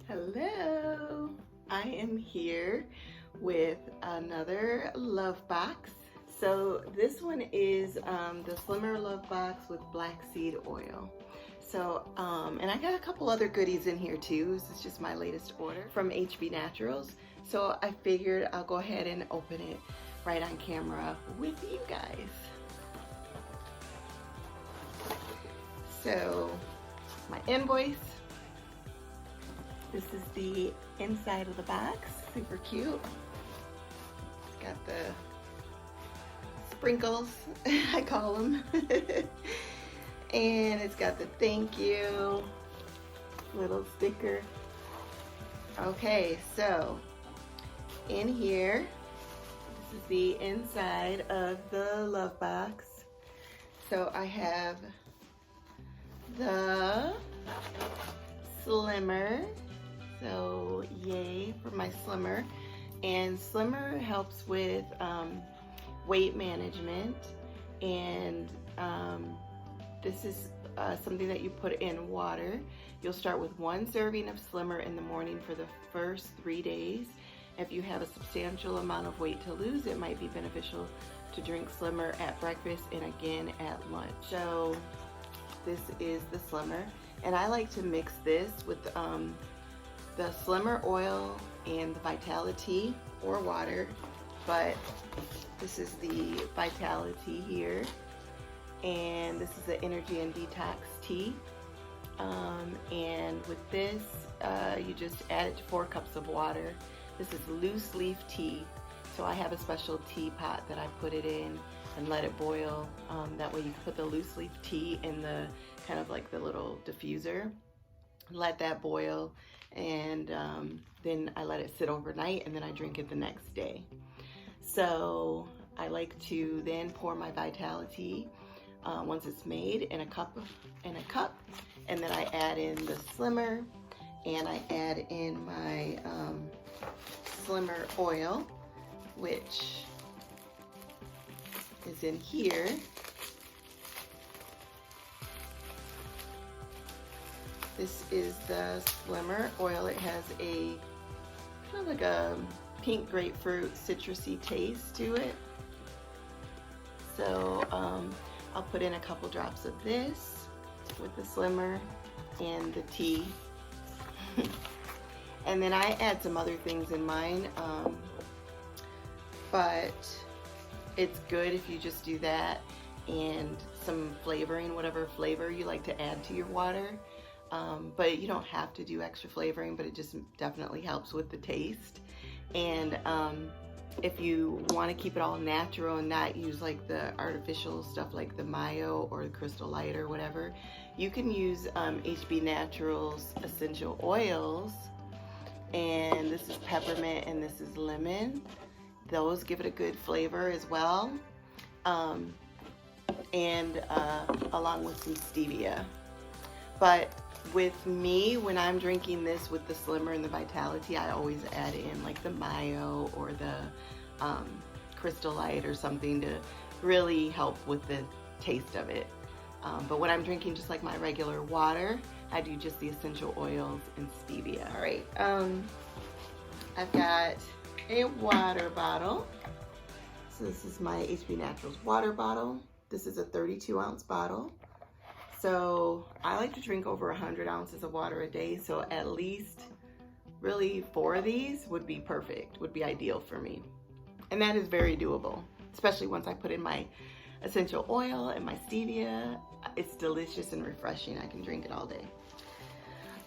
Hello, I am here with another love box. So this one is the Slimmer Love Box with black seed oil. So, and I got a couple other goodies in here too. This is just my latest order from HB Naturals. So I figured I'll go ahead and open it right on camera with you guys. So my invoice. This is the inside of the box, super cute. It's got the sprinkles, I call them. And it's got the thank you little sticker. Okay, so in here, this is the inside of the love box. So I have the Slimmer. So yay for my Slimmer. And Slimmer helps with weight management, and this is something that you put in water. You'll start with 1 serving of Slimmer in the morning for the first 3 days. If you have a substantial amount of weight to lose, it might be beneficial to drink Slimmer at breakfast and again at lunch. So this is the Slimmer, and I like to mix this with the Slimmer oil and the Vitality or water, but this is the Vitality here, and this is the Energy and Detox tea. And with this, you just add it to 4 cups of water. This is loose leaf tea, so I have a special teapot that I put it in and let it boil. That way you can put the loose leaf tea in the kind of like the little diffuser, let that boil, and then I let it sit overnight, and then I drink it the next day. So I like to then pour my Vitality once it's made in a cup, and then I add in the Slimmer, and I add in my Slimmer oil, which is in here. This is the Slimmer oil. It has a kind of like a pink grapefruit citrusy taste to it. So I'll put in a couple drops of this with the Slimmer and the tea. And then I add some other things in mine, but it's good if you just do that and some flavoring, whatever flavor you like to add to your water. But you don't have to do extra flavoring, but it just definitely helps with the taste. And if you want to keep it all natural and not use like the artificial stuff like the Mayo or the Crystal Light or whatever, you can use HB Naturals essential oils. And this is peppermint and this is lemon. Those give it a good flavor as well. And along with some stevia. But with me, when I'm drinking this with the Slimmer and the Vitality, I always add in like the Mayo or the Crystal Light or something to really help with the taste of it. But when I'm drinking just like my regular water, I do just the essential oils and stevia. All right, I've got a water bottle. So this is my HB Naturals water bottle. This is a 32-ounce bottle. So I like to drink over 100 ounces of water a day, so at least really 4 of these would be perfect, would be ideal for me. And that is very doable, especially once I put in my essential oil and my stevia. It's delicious and refreshing. I can drink it all day.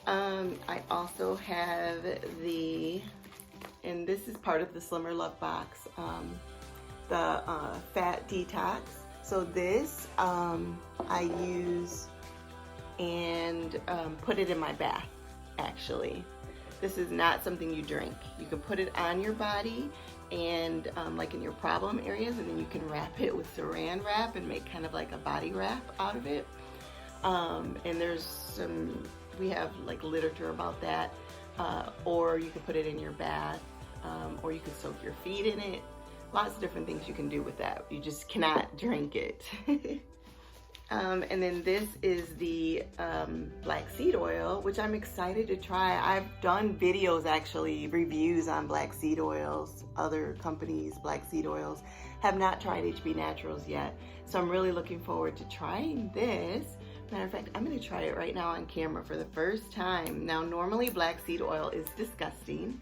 I also have and this is part of the Slimmer Love Box, the Fat Detox. So this I use and put it in my bath, actually. This is not something you drink. You can put it on your body and like in your problem areas, and then you can wrap it with saran wrap and make kind of like a body wrap out of it. And we have like literature about that. Or you could put it in your bath, or you could soak your feet in it. Lots of different things you can do with that. You just cannot drink it. And then this is the black seed oil, which I'm excited to try. I've done videos, actually, reviews on black seed oils, other companies' black seed oils. Have not tried HB Naturals yet. So I'm really looking forward to trying this. Matter of fact, I'm gonna try it right now on camera for the first time. Now, normally black seed oil is disgusting.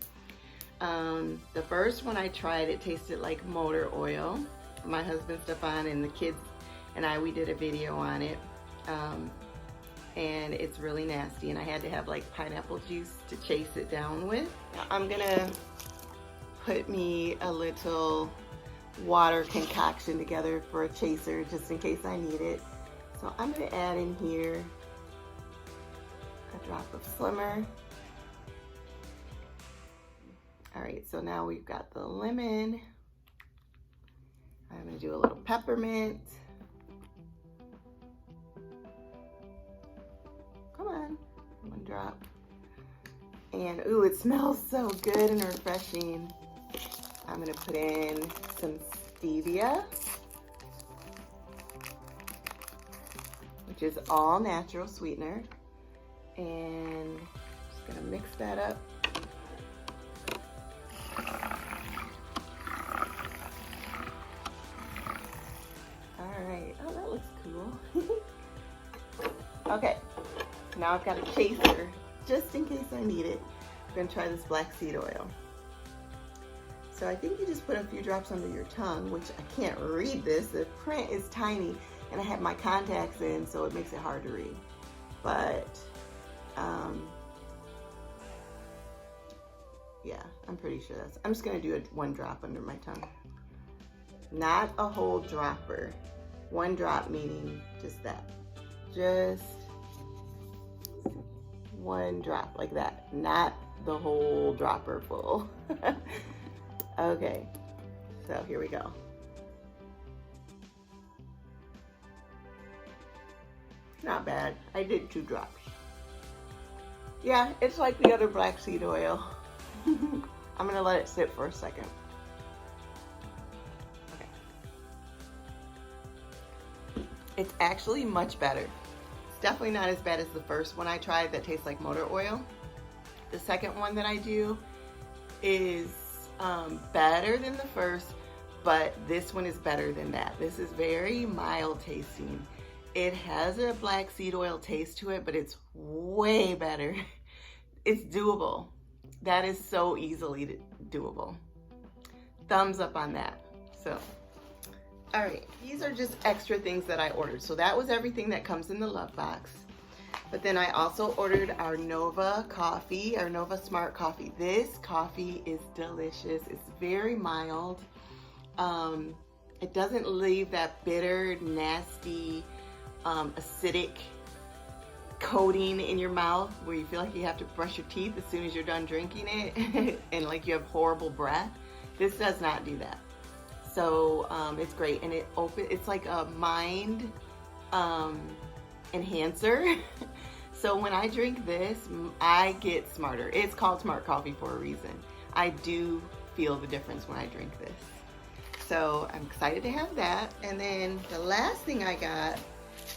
The first one I tried, it tasted like motor oil. My husband Stefan and the kids and we did a video on it, and it's really nasty, and I had to have like pineapple juice to chase it down with. Now, I'm gonna put me a little water concoction together for a chaser just in case I need it. So I'm gonna add in here a drop of Slimmer. All right, so now we've got the lemon. I'm gonna do a little peppermint. Come on, one drop. And ooh, it smells so good and refreshing. I'm gonna put in some stevia, which is all natural sweetener. And just gonna mix that up. All right, oh, that looks cool. Okay. Now I've got a chaser, just in case I need it. I'm gonna try this black seed oil. So I think you just put a few drops under your tongue, which I can't read this. The print is tiny, and I have my contacts in, so it makes it hard to read. But, yeah, I'm pretty sure I'm just gonna do one drop under my tongue. Not a whole dropper. One drop meaning just that. Just one drop like that, not the whole dropper full. Okay, so here we go. Not bad. I did 2 drops. Yeah, it's like the other black seed oil. I'm gonna let it sit for a second. Okay. It's actually much better. Definitely not as bad as the first one I tried that tastes like motor oil. The second one that I do is better than the first, but this one is better than that. This is very mild tasting. It has a black seed oil taste to it, but it's way better. It's doable. That is so easily doable. Thumbs up on that. So. All right, these are just extra things that I ordered. So that was everything that comes in the love box. But then I also ordered our Nova coffee, our Nova Smart Coffee. This coffee is delicious. It's very mild. It doesn't leave that bitter, nasty, acidic coating in your mouth where you feel like you have to brush your teeth as soon as you're done drinking it and like you have horrible breath. This does not do that. So it's great, and it's like a mind enhancer. So when I drink this, I get smarter. It's called Smart Coffee for a reason. I do feel the difference when I drink this. So I'm excited to have that. And then the last thing I got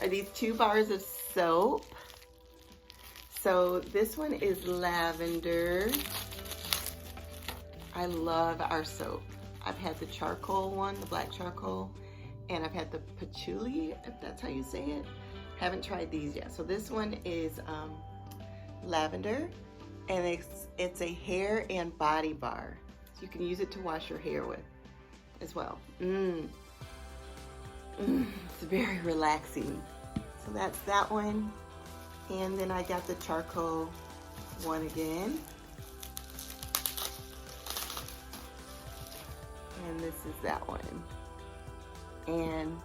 are these 2 bars of soap. So this one is lavender. I love our soap. I've had the charcoal one, the black charcoal, and I've had the patchouli, if that's how you say it. Haven't tried these yet. So this one is lavender, and it's a hair and body bar. So you can use it to wash your hair with as well. It's very relaxing. So that's that one. And then I got the charcoal one again. And this is that one. And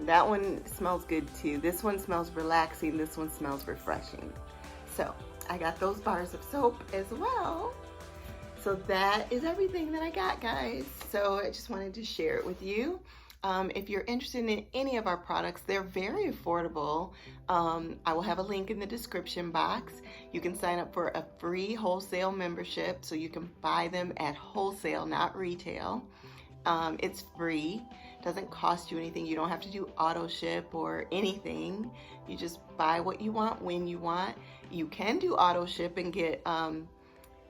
that one smells good too. This one smells relaxing. This one smells refreshing. So I got those bars of soap as well. So that is everything that I got, guys. So I just wanted to share it with you. If you're interested in any of our products, they're very affordable. I will have a link in the description box. You can sign up for a free wholesale membership so you can buy them at wholesale, not retail. It's free, doesn't cost you anything. You don't have to do auto ship or anything. You just buy what you want when you want. You can do auto ship and get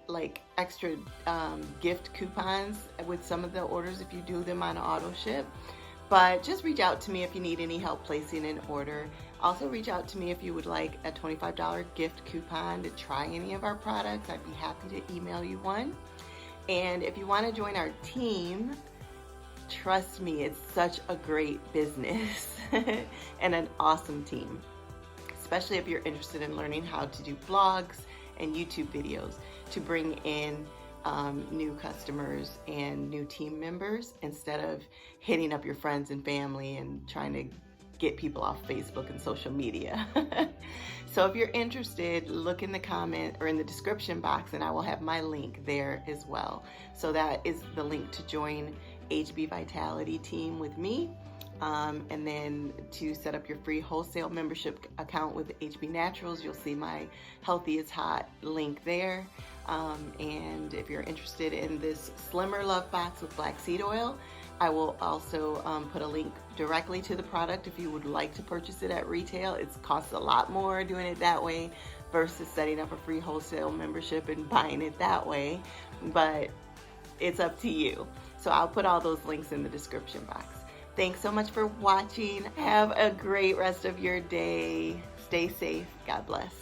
like extra gift coupons with some of the orders if you do them on auto ship. But just reach out to me if you need any help placing an order. Also reach out to me if you would like a $25 gift coupon to try any of our products. I'd be happy to email you one. And if you want to join our team, trust me, it's such a great business and an awesome team, especially if you're interested in learning how to do blogs and YouTube videos to bring in new customers and new team members instead of hitting up your friends and family and trying to get people off Facebook and social media. So if you're interested, look in the comment or in the description box and I will have my link there as well. So that is the link to join HB Vitality team with me. And then to set up your free wholesale membership account with HB Naturals, you'll see my Healthy is Hot link there. And if you're interested in this Slimmer Love Box with black seed oil, I will also put a link directly to the product if you would like to purchase it at retail. It costs a lot more doing it that way versus setting up a free wholesale membership and buying it that way, but it's up to you. So I'll put all those links in the description box. Thanks so much for watching. Have a great rest of your day. Stay safe. God bless.